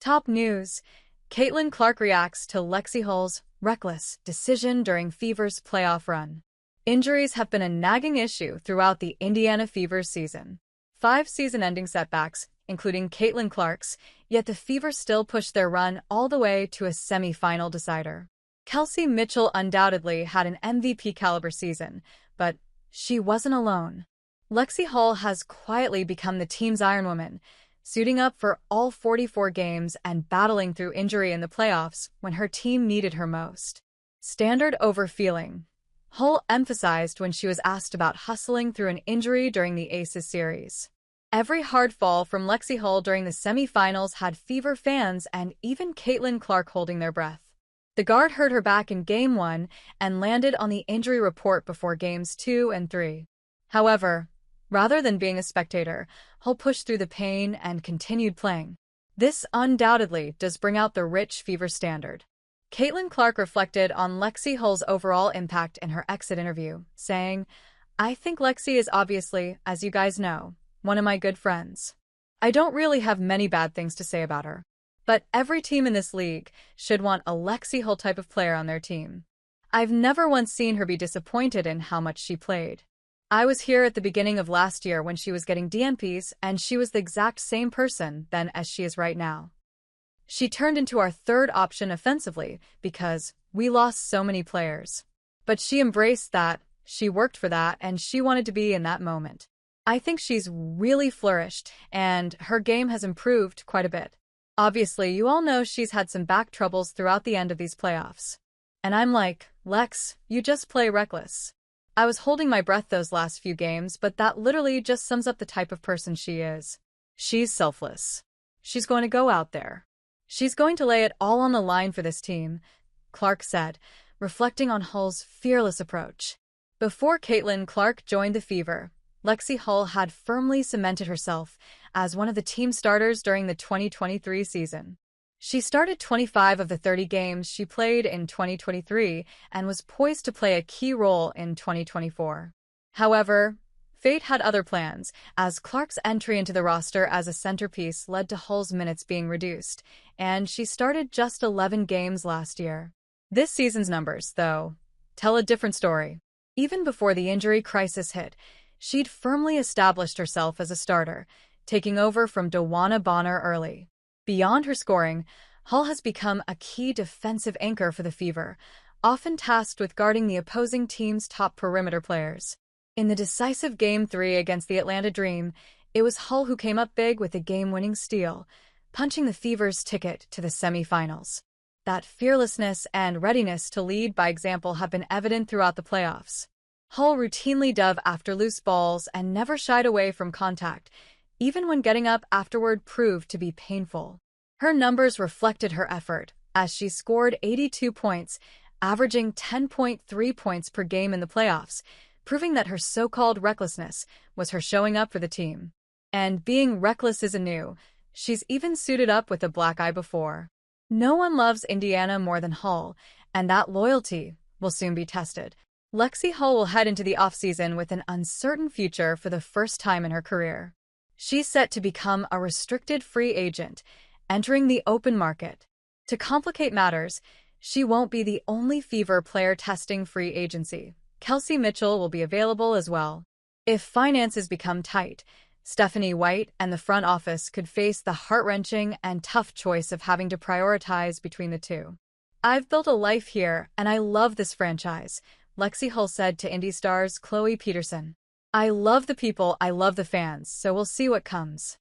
Top news. Caitlin Clark reacts to Lexie Hull's reckless decision during Fever's playoff run. Injuries have been a nagging issue throughout the Indiana Fever season. 5 season-ending setbacks, including Caitlin Clark's, yet the Fever still pushed their run all the way to a semi-final decider. Kelsey Mitchell undoubtedly had an MVP-caliber season, but she wasn't alone. Lexie Hull has quietly become the team's Iron Woman, suiting up for all 44 games and battling through injury in the playoffs when her team needed her most. Standard over feeling. Hull emphasized when she was asked about hustling through an injury during the Aces series. Every hard fall from Lexie Hull during the semifinals had Fever fans and even Caitlin Clark holding their breath. The guard hurt her back in Game 1 and landed on the injury report before Games 2 and 3. However, rather than being a spectator, Hull pushed through the pain and continued playing. This undoubtedly does bring out the rich Fever standard. Caitlin Clark reflected on Lexie Hull's overall impact in her exit interview, saying, "I think Lexie is obviously, as you guys know, one of my good friends. I don't really have many bad things to say about her. But every team in this league should want a Lexie Hull type of player on their team. I've never once seen her be disappointed in how much she played. I was here at the beginning of last year when she was getting DNPs, and she was the exact same person then as she is right now. She turned into our third option offensively because we lost so many players. But she embraced that, she worked for that, and she wanted to be in that moment. I think she's really flourished, and her game has improved quite a bit. Obviously, you all know she's had some back troubles throughout the end of these playoffs. And I'm like, Lex, you just play reckless. I was holding my breath those last few games, but that literally just sums up the type of person she is. She's selfless. She's going to go out there. She's going to lay it all on the line for this team," Clark said, reflecting on Hull's fearless approach. Before Caitlin Clark joined the Fever, Lexie Hull had firmly cemented herself as one of the team starters during the 2023 season. She started 25 of the 30 games she played in 2023 and was poised to play a key role in 2024. However, fate had other plans, as Clark's entry into the roster as a centerpiece led to Hull's minutes being reduced, and she started just 11 games last year. This season's numbers, though, tell a different story. Even before the injury crisis hit, she'd firmly established herself as a starter, taking over from Dewana Bonner early. Beyond her scoring, Hull has become a key defensive anchor for the Fever, often tasked with guarding the opposing team's top perimeter players. In the decisive Game 3 against the Atlanta Dream, it was Hull who came up big with a game-winning steal, punching the Fever's ticket to the semifinals. That fearlessness and readiness to lead by example have been evident throughout the playoffs. Hull routinely dove after loose balls and never shied away from contact, even when getting up afterward proved to be painful. Her numbers reflected her effort, as she scored 82 points, averaging 10.3 points per game in the playoffs, proving that her so-called recklessness was her showing up for the team. And being reckless isn't new. She's even suited up with a black eye before. No one loves Indiana more than Hull, and that loyalty will soon be tested. Lexie Hull will head into the offseason with an uncertain future for the first time in her career. She's set to become a restricted free agent, entering the open market. To complicate matters, she won't be the only Fever player testing free agency. Kelsey Mitchell will be available as well. If finances become tight, Stephanie White and the front office could face the heart-wrenching and tough choice of having to prioritize between the two. "I've built a life here, and I love this franchise," Lexie Hull said to Indy Star's Chloe Peterson. "I love the people, I love the fans, so we'll see what comes."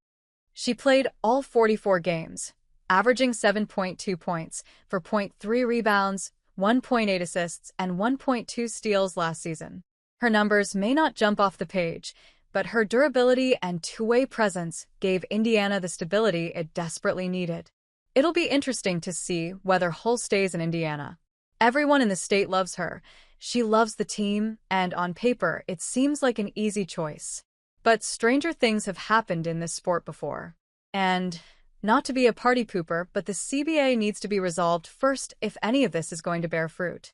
She played all 44 games, averaging 7.2 points for 0.3 rebounds, 1.8 assists, and 1.2 steals last season. Her numbers may not jump off the page, but her durability and two-way presence gave Indiana the stability it desperately needed. It'll be interesting to see whether Hull stays in Indiana. Everyone in the state loves her. She loves the team, and on paper, it seems like an easy choice. But stranger things have happened in this sport before. And, not to be a party pooper, but the CBA needs to be resolved first if any of this is going to bear fruit.